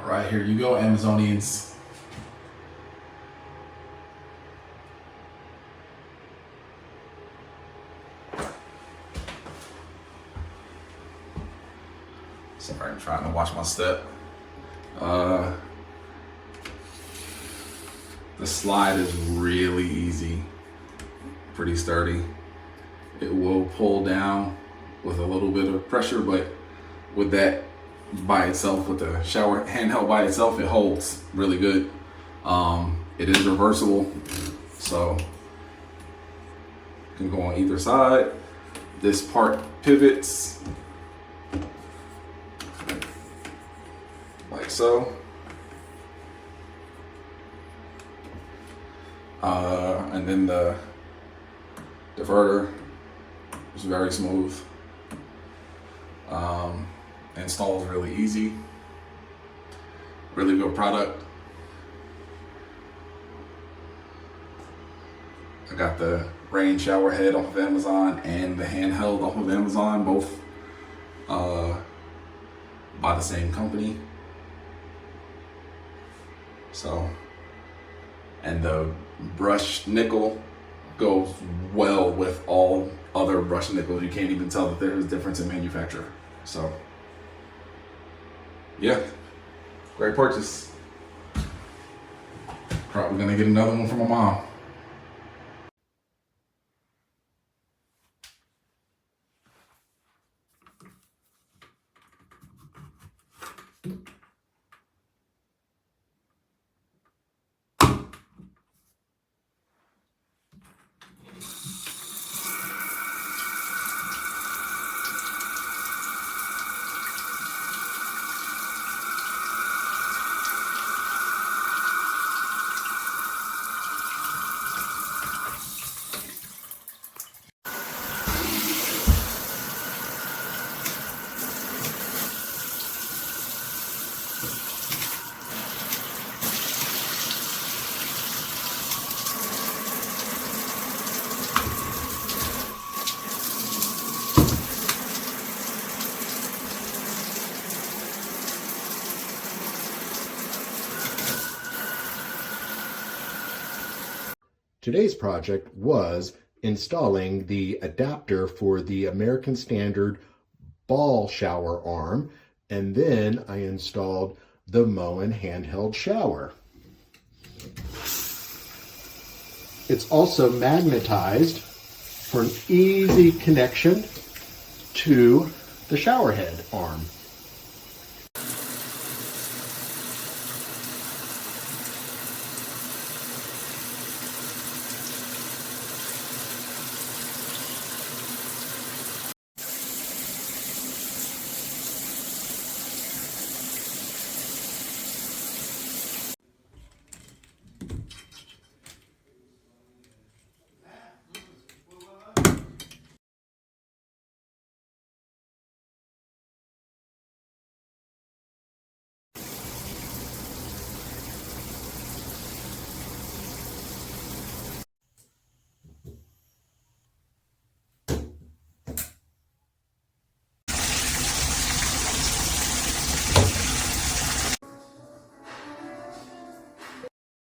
Right, here you go, Amazonians. Sorry, I'm trying to watch my step. The slide is really easy, pretty sturdy. It will pull down with a little bit of pressure, but with that by itself, with the shower handheld by itself, it holds really good. It is reversible, so you can go on either side. This part pivots like so. And then the diverter is very smooth. Installs really easy. Really good product. I got the rain shower head off of Amazon and the handheld off of Amazon, both by the same company. So, and the brush nickel goes well with all other brush nickels. You can't even tell that there's a difference in manufacturer. So, yeah, great purchase. Probably gonna get another one from my mom. Today's project was installing the adapter for the American Standard ball shower arm, and then I installed the Moen handheld shower. It's also magnetized for an easy connection to the shower head arm.